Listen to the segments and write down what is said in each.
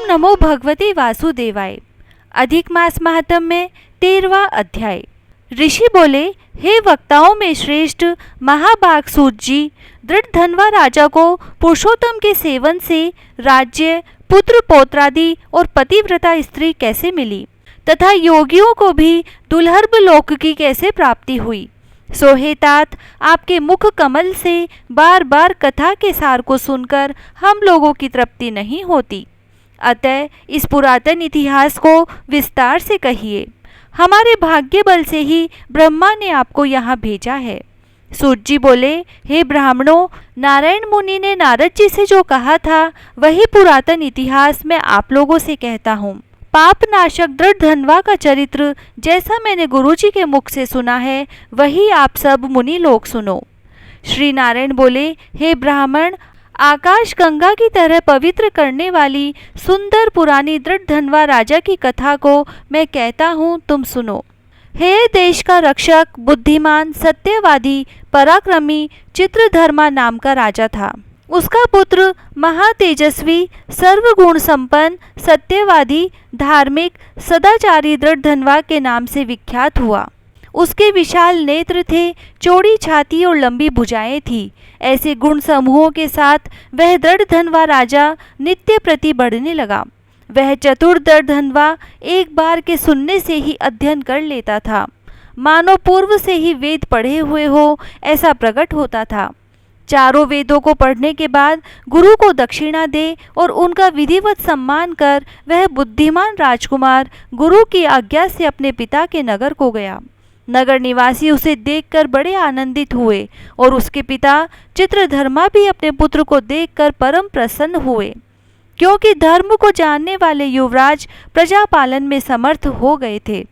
नमो भगवते वासुदेवाय। अधिक मास महात्म्य में 13वां अध्याय। ऋषि बोले, हे वक्ताओं में श्रेष्ठ महाभाग सूत जी, दृढ़ धनवा राजा को पुरुषोत्तम के सेवन से राज्य, पुत्र पौत्रादि और पतिव्रता स्त्री कैसे मिली, तथा योगियों को भी दुर्लभ लोक की कैसे प्राप्ति हुई। सो हे तात, आपके मुख कमल से बार बार कथा के सार को सुनकर हम लोगों की तृप्ति नहीं होती। अतः इस पुरातन इतिहास को विस्तार से कहिए। हमारे भाग्य बल से ही ब्रह्मा ने आपको यहाँ भेजा है। सूत जी बोले, हे ब्राह्मणों, नारायण मुनि ने नारद जी से जो कहा था वही पुरातन इतिहास मैं आप लोगों से कहता हूँ। पाप नाशक दृढ़ धनवा का चरित्र जैसा मैंने गुरुजी के मुख से सुना है वही आप सब मुनि लोग सुनो। श्री नारायण बोले, हे ब्राह्मण, आकाश गंगा की तरह पवित्र करने वाली सुंदर पुरानी दृढ़ धनवा राजा की कथा को मैं कहता हूँ, तुम सुनो। हे देश का रक्षक, बुद्धिमान, सत्यवादी, पराक्रमी चित्रधर्मा नाम का राजा था। उसका पुत्र महातेजस्वी, सर्वगुण संपन्न, सत्यवादी, धार्मिक, सदाचारी दृढ़ धनवा के नाम से विख्यात हुआ। उसके विशाल नेत्र थे, चौड़ी छाती और लंबी भुजाएं थी। ऐसे गुण समूहों के साथ वह दृढ़ धनवा राजा नित्य प्रति बढ़ने लगा। वह चतुर दृढ़ धनवा एक बार के सुनने से ही अध्ययन कर लेता था, मानो पूर्व से ही वेद पढ़े हुए हो ऐसा प्रकट होता था। चारों वेदों को पढ़ने के बाद गुरु को दक्षिणा दे और उनका विधिवत सम्मान कर वह बुद्धिमान राजकुमार गुरु की आज्ञा से अपने पिता के नगर को गया। नगर निवासी उसे देखकर बड़े आनंदित हुए और उसके पिता चित्रधर्मा भी अपने पुत्र को देखकर परम प्रसन्न हुए, क्योंकि धर्म को जानने वाले युवराज प्रजा पालन में समर्थ हो गए थे।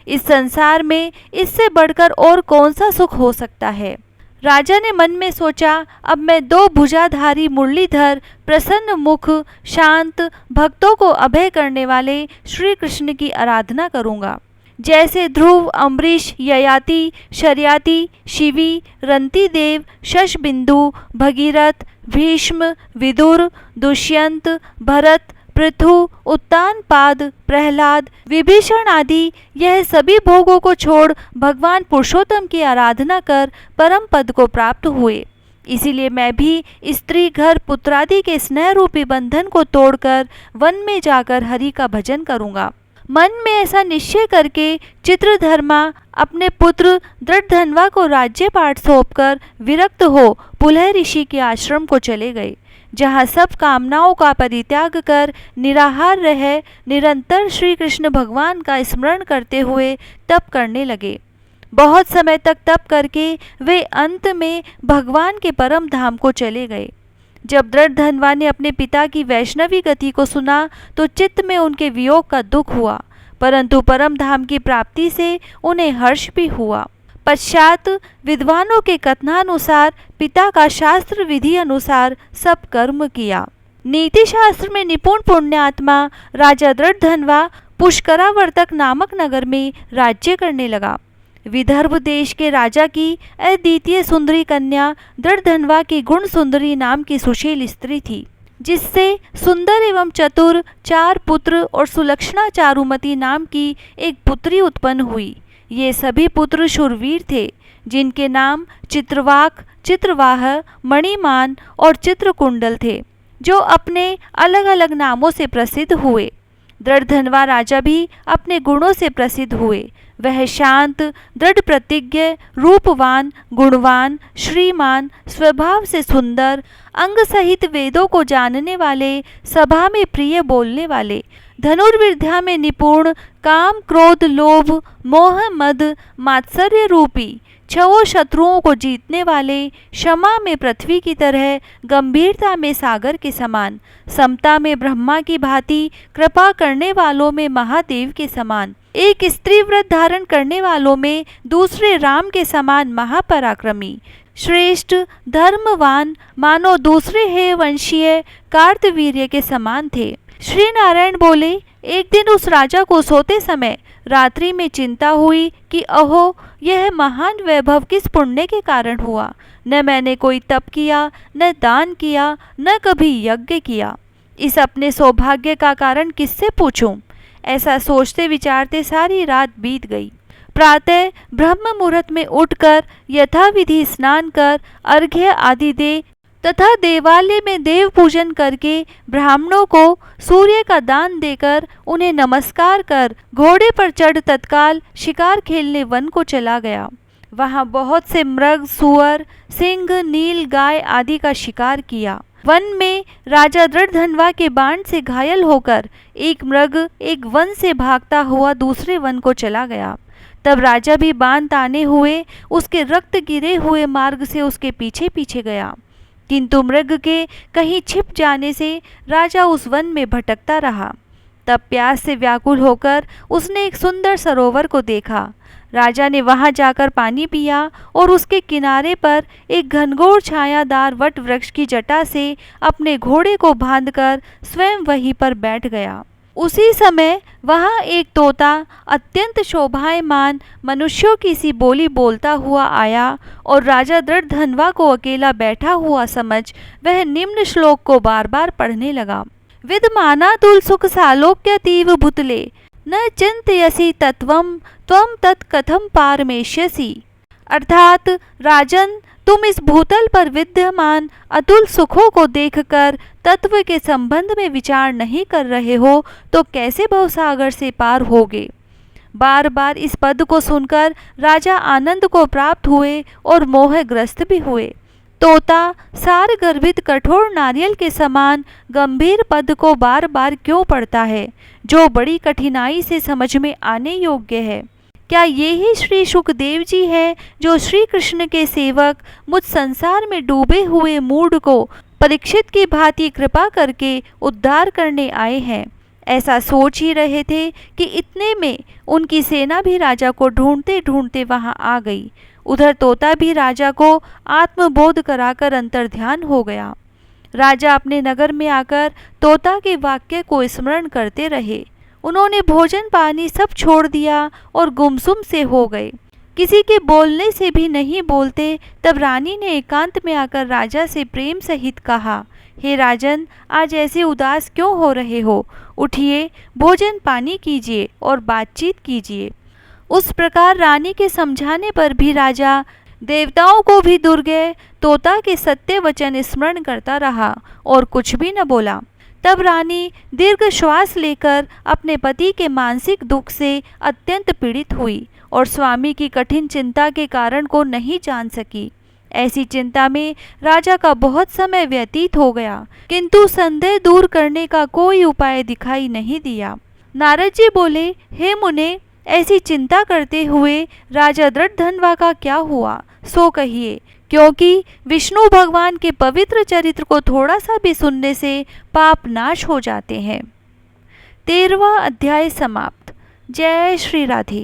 इस संसार में इससे बढ़कर और कौन सा सुख हो सकता है। राजा ने मन में सोचा, अब मैं 2 भुजाधारी मुरलीधर, प्रसन्न मुख, शांत, भक्तों को अभय करने वाले श्री कृष्ण की आराधना करूंगा। जैसे ध्रुव, अम्बरीश, ययाति, शर्याति, शिवी, रंती देव, शशबिंदु, भगीरथ, भीष्म, विदुर, दुष्यंत, भरत, पृथु, उत्तानपाद, प्रहलाद, विभीषण आदि यह सभी भोगों को छोड़ भगवान पुरुषोत्तम की आराधना कर परम पद को प्राप्त हुए। इसीलिए मैं भी स्त्री, घर, पुत्रादि के स्नेह रूपी बंधन को तोड़कर वन में जाकर हरि का भजन करूंगा। मन में ऐसा निश्चय करके चित्रधर्मा अपने पुत्र दृढ़ धनवा को राज्य पाठ सौंपकर विरक्त हो पुलह ऋषि के आश्रम को चले गए, जहाँ सब कामनाओं का परित्याग कर निराहार रह निरंतर श्री कृष्ण भगवान का स्मरण करते हुए तप करने लगे। बहुत समय तक तप करके वे अंत में भगवान के परम धाम को चले गए। जब दृढ़ धनवा ने अपने पिता की वैष्णवी गति को सुना तो चित्त में उनके वियोग का दुख हुआ, परंतु परम धाम की प्राप्ति से उन्हें हर्ष भी हुआ। पश्चात विद्वानों के कथनानुसार पिता का शास्त्र विधि अनुसार सब कर्म किया। नीति शास्त्र में निपुण पुण्यात्मा राजा दृढ़ धनवा पुष्करावर्तक नामक नगर में राज्य करने लगा। विदर्भ देश के राजा की अद्वितीय सुंदरी कन्या दृढ़ धनवा की गुण सुंदरी नाम की सुशील स्त्री थी, जिससे सुंदर एवं चतुर 4 पुत्र और सुलक्षणा चारुमती नाम की एक पुत्री उत्पन्न हुई। ये सभी पुत्र शूरवीर थे, जिनके नाम चित्रवाक, चित्रवाह, मणिमान और चित्रकुंडल थे, जो अपने अलग अलग नामों से प्रसिद्ध हुए। दृढ़ धनवा राजा भी अपने गुणों से प्रसिद्ध हुए। वह शांत, दृढ़ प्रतिज्ञ, रूपवान, गुणवान, श्रीमान, स्वभाव से सुंदर, अंग सहित वेदों को जानने वाले, सभा में प्रिय बोलने वाले, धनुर्विद्या में निपुण, काम, क्रोध, लोभ, मोह, मद, मात्सर्य रूपी 6 शत्रुओं को जीतने वाले, क्षमा में पृथ्वी की तरह, गंभीरता में सागर के समान, समता में ब्रह्मा की भांति, कृपा करने वालों में महादेव के समान, एक स्त्री व्रत धारण करने वालों में दूसरे राम के समान महापराक्रमी, श्रेष्ठ, धर्मवान, मानो दूसरे हे वंशीय कार्तवीर्य के समान थे। श्री नारायण बोले, एक दिन उस राजा को सोते समय रात्रि में चिंता हुई कि अहो, यह महान वैभव किस पुण्य के कारण हुआ। न मैंने कोई तप किया, न दान किया, न कभी यज्ञ किया। इस अपने सौभाग्य का कारण किससे पूछूं? ऐसा सोचते विचारते सारी रात बीत गई। प्रातः ब्रह्म मुहूर्त में उठकर यथाविधि स्नान कर अर्घ्य आदि दे तथा देवालय में देव पूजन करके ब्राह्मणों को सूर्य का दान देकर उन्हें नमस्कार कर घोड़े पर चढ़ तत्काल शिकार खेलने वन को चला गया। वहां बहुत से मृग, सुअर, सिंह, नील गाय आदि का शिकार किया। वन में राजा दृढ़धनवा के बाण से घायल होकर एक मृग एक वन से भागता हुआ दूसरे वन को चला गया। तब राजा भी बाण ताने हुए उसके रक्त गिरे हुए मार्ग से उसके पीछे पीछे गया, किंतु मृग के कहीं छिप जाने से राजा उस वन में भटकता रहा। तब प्यास से व्याकुल होकर उसने एक सुंदर सरोवर को देखा। राजा ने वहां जाकर पानी पिया और उसके किनारे पर एक घनघोर छायादार वट वृक्ष की जटा से अपने घोड़े को बांधकर स्वयं वहीं पर बैठ गया। उसी समय वहां एक तोता अत्यंत शोभायमान मनुष्यों की सी बोली बोलता हुआ आया और राजा दृढ़धनवा को अकेला बैठा हुआ समझ वह निम्न श्लोक को बार बार पढ़ने लगा। विद्यमानातुल सुख सालोक्यतीव भूतले न चिंतयसि तत्वम त्वम तत्कथम पारमेष्यसि। अर्थात राजन, तुम इस भूतल पर विद्यमान अतुल सुखों को देखकर तत्व के संबंध में विचार नहीं कर रहे हो तो कैसे भवसागर से पार होगे। बार बार इस पद को सुनकर राजा आनंद को प्राप्त हुए और मोहग्रस्त भी हुए। तोता सार गर्भित कठोर नारियल के समान गंभीर पद को बार बार क्यों पढ़ता है, जो बड़ी कठिनाई से समझ में आने योग्य है? क्या ये ही श्री शुकदेव जी है जो श्री कृष्ण के सेवक मुझ संसार में डूबे हुए मूढ़ को परीक्षित की भांति कृपा करके उद्धार करने आए हैं? ऐसा सोच ही रहे थे कि इतने में उनकी सेना भी राजा को ढूंढते ढूंढते वहां आ गई। उधर तोता भी राजा को आत्मबोध कराकर अंतर्ध्यान हो गया। राजा अपने नगर में आकर तोता के वाक्य को स्मरण करते रहे। उन्होंने भोजन पानी सब छोड़ दिया और गुमसुम से हो गए, किसी के बोलने से भी नहीं बोलते। तब रानी ने एकांत में आकर राजा से प्रेम सहित कहा, हे राजन, आज ऐसे उदास क्यों हो रहे हो? उठिए, भोजन पानी कीजिए और बातचीत कीजिए। उस प्रकार रानी के समझाने पर भी राजा देवताओं को भी दुर्गय तोता के सत्य वचन स्मरण करता रहा और कुछ भी न बोला। तब रानी दीर्घ श्वास लेकर अपने पति के मानसिक दुख से अत्यंत पीड़ित हुई और स्वामी की कठिन चिंता के कारण को नहीं जान सकी। ऐसी चिंता में राजा का बहुत समय व्यतीत हो गया, किंतु संदेह दूर करने का कोई उपाय दिखाई नहीं दिया। नारद जी बोले, हे मुने, ऐसी चिंता करते हुए राजा दृढ़धनवा का क्या हुआ सो कहिए, क्योंकि विष्णु भगवान के पवित्र चरित्र को थोड़ा सा भी सुनने से पाप नाश हो जाते हैं। 13वां अध्याय समाप्त। जय श्री राधे।